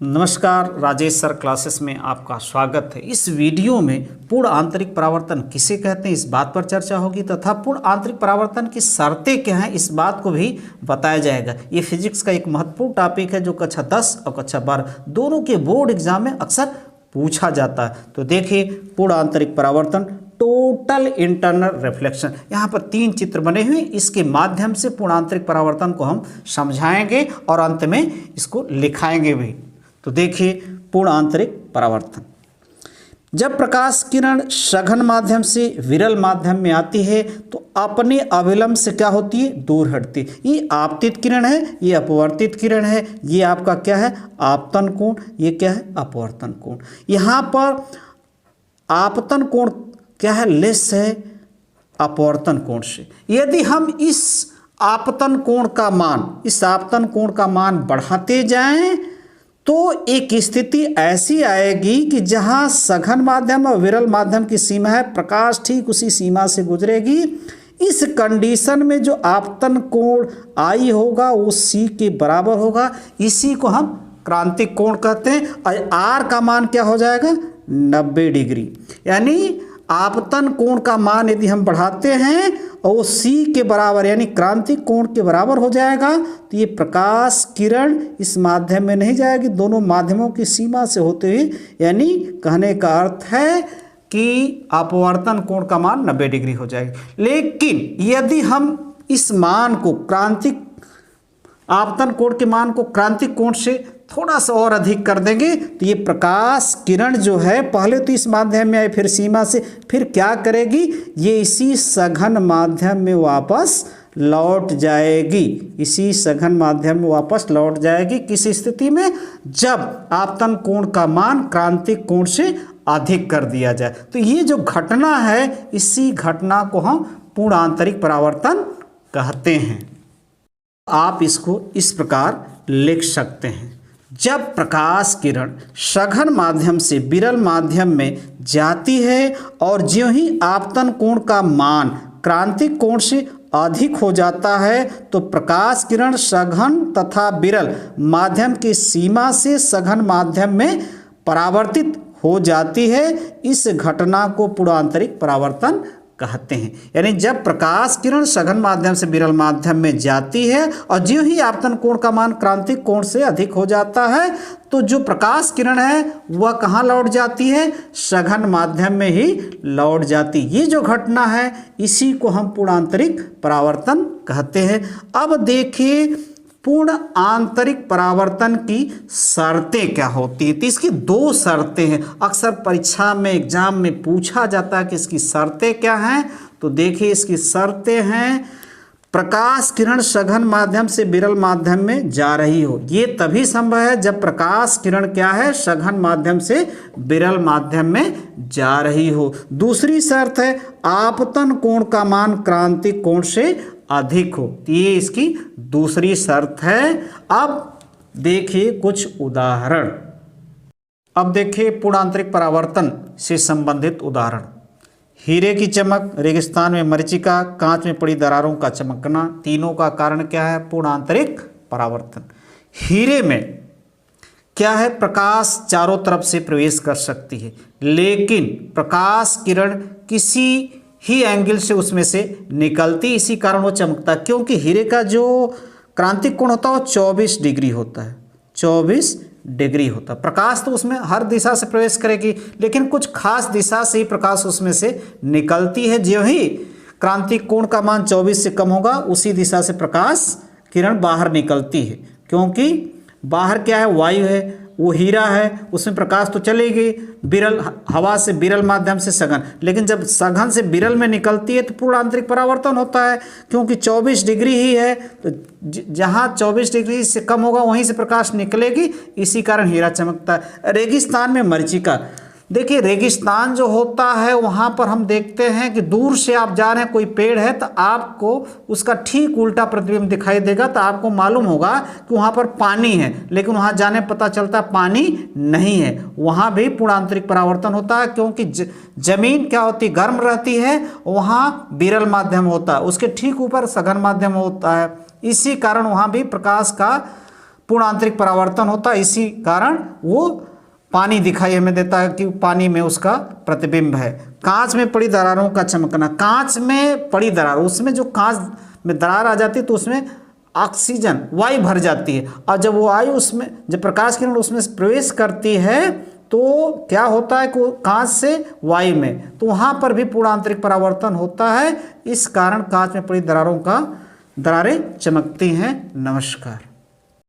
नमस्कार, Rajesh sir classes में आपका स्वागत है। इस वीडियो में पूर्ण आंतरिक परावर्तन किसे कहते हैं इस बात पर चर्चा होगी तथा पूर्ण आंतरिक परावर्तन की शर्तें क्या हैं इस बात को भी बताया जाएगा। ये फिजिक्स का एक महत्वपूर्ण टॉपिक है जो कक्षा 10 और कक्षा 12 दोनों के बोर्ड एग्जाम में अक्सर पूछा जाता है। तो देखिए, पूर्ण आंतरिक परावर्तन, टोटल इंटरनल रिफ्लेक्शन, यहाँ पर 3 चित्र बने हुए, इसके माध्यम से पूर्ण आंतरिक परावर्तन को हम समझाएंगे और अंत में इसको लिखाएंगे भी। तो देखिए, पूर्ण आंतरिक परावर्तन, जब प्रकाश किरण सघन माध्यम से विरल माध्यम में आती है तो अपने अविलंब से क्या होती है, दूर हटती है। ये आपतित किरण है, ये अपवर्तित किरण है, ये आपका क्या है, आपतन कोण, ये क्या है, अपवर्तन कोण। यहाँ पर आपतन कोण क्या है, लेस है अपवर्तन कोण से। यदि हम इस आपतन कोण का मान बढ़ाते जाएं तो एक स्थिति ऐसी आएगी कि जहां सघन माध्यम और विरल माध्यम की सीमा है, प्रकाश ठीक उसी सीमा से गुजरेगी। इस कंडीशन में जो आपतन कोण आई होगा वो सी के बराबर होगा। इसी को हम क्रांतिक कोण कहते हैं और आर का मान क्या हो जाएगा, 90 डिग्री। यानी आपतन कोण का मान यदि हम बढ़ाते हैं और वो सी के बराबर यानी क्रांतिक कोण के बराबर हो जाएगा तो ये प्रकाश किरण इस माध्यम में नहीं जाएगी, दोनों माध्यमों की सीमा से होते हुए, यानी कहने का अर्थ है कि अपवर्तन कोण का मान 90 डिग्री हो जाएगा। लेकिन यदि हम इस मान को आपतन कोण के मान को क्रांतिक कोण से थोड़ा सा और अधिक कर देंगे तो ये प्रकाश किरण जो है पहले तो इस माध्यम में आई, फिर सीमा से, फिर क्या करेगी, ये इसी सघन माध्यम में वापस लौट जाएगी। इसी सघन माध्यम में वापस लौट जाएगी किस स्थिति में, जब आपतन कोण का मान क्रांतिक कोण से अधिक कर दिया जाए। तो ये जो घटना है, इसी घटना को हम पूर्ण आंतरिक परावर्तन कहते हैं। आप इसको इस प्रकार लिख सकते हैं, जब प्रकाश किरण सघन माध्यम से विरल माध्यम में जाती है और ज्यों ही आपतन कोण का मान क्रांतिक कोण से अधिक हो जाता है तो प्रकाश किरण सघन तथा विरल माध्यम की सीमा से सघन माध्यम में परावर्तित हो जाती है। इस घटना को पूर्ण आंतरिक परावर्तन कहते हैं। यानी जब प्रकाश किरण सघन माध्यम से विरल माध्यम में जाती है और ज्यों ही आपतन कोण का मान क्रांतिक कोण से अधिक हो जाता है तो जो प्रकाश किरण है वह कहाँ लौट जाती है, सघन माध्यम में ही लौट जाती। ये जो घटना है इसी को हम पूर्ण आंतरिक परावर्तन कहते हैं। अब देखिए, पूर्ण आंतरिक परावर्तन की शर्तें क्या होती हैं। तो इसकी 2 शर्तें हैं, अक्सर परीक्षा में एग्जाम में पूछा जाता है कि इसकी शर्तें क्या हैं। तो देखिए, इसकी शर्तें हैं, प्रकाश किरण सघन माध्यम से विरल माध्यम में जा रही हो। ये तभी संभव है जब प्रकाश किरण क्या है, सघन माध्यम से विरल माध्यम में जा रही हो। दूसरी शर्त है, आपतन कोण का मान क्रांतिक कोण से अधिक हो। ये इसकी दूसरी शर्त है। अब देखिए कुछ उदाहरण। अब देखिए पूर्ण आंतरिक परावर्तन से संबंधित उदाहरण। हीरे की चमक, रेगिस्तान में मरीचिका, कांच में पड़ी दरारों का चमकना, तीनों का कारण क्या है, पूर्ण आंतरिक परावर्तन। हीरे में क्या है, प्रकाश चारों तरफ से प्रवेश कर सकती है लेकिन प्रकाश किरण किसी ही एंगल से उसमें से निकलती, इसी कारण वो चमकता। क्योंकि हीरे का जो क्रांतिक कोण होता है वो 24 डिग्री होता है, 24 डिग्री होता है। प्रकाश तो उसमें हर दिशा से प्रवेश करेगी लेकिन कुछ खास दिशा से ही प्रकाश उसमें से निकलती है। ज्यों ही क्रांतिक कोण का मान 24 से कम होगा उसी दिशा से प्रकाश किरण बाहर निकलती है। क्योंकि बाहर क्या है, वायु है, वो हीरा है, उसमें प्रकाश तो चलेगी विरल हवा से विरल माध्यम से सघन, लेकिन जब सघन से विरल में निकलती है तो पूर्ण आंतरिक परावर्तन होता है। क्योंकि 24 डिग्री ही है तो जहाँ 24 डिग्री से कम होगा वहीं से प्रकाश निकलेगी, इसी कारण हीरा चमकता है। रेगिस्तान में मरीचिका, देखिए रेगिस्तान जो होता है वहाँ पर हम देखते हैं कि दूर से आप जा रहे हैं, कोई पेड़ है तो आपको उसका ठीक उल्टा प्रतिबिंब दिखाई देगा, तो आपको मालूम होगा कि वहाँ पर पानी है, लेकिन वहाँ जाने पता चलता है पानी नहीं है। वहाँ भी पूर्ण आंतरिक परावर्तन होता है क्योंकि जमीन क्या होती है, गर्म रहती है, वहाँ विरल माध्यम होता है, उसके ठीक ऊपर सघन माध्यम होता है, इसी कारण वहाँ भी प्रकाश का पूर्ण आंतरिक परावर्तन होता है, इसी कारण वो पानी दिखाई हमें देता है कि पानी में उसका प्रतिबिंब है। कांच में पड़ी दरारों का चमकना, कांच में पड़ी दरार, उसमें जो कांच में दरार आ जाती है तो उसमें ऑक्सीजन वायु भर जाती है, और जब वो वायु उसमें, जब प्रकाश किरण उसमें प्रवेश करती है तो क्या होता है कि कांच से वायु में, तो वहाँ पर भी पूर्ण आंतरिक परावर्तन होता है। इस कारण कांच में पड़ी दरारें चमकती हैं। नमस्कार।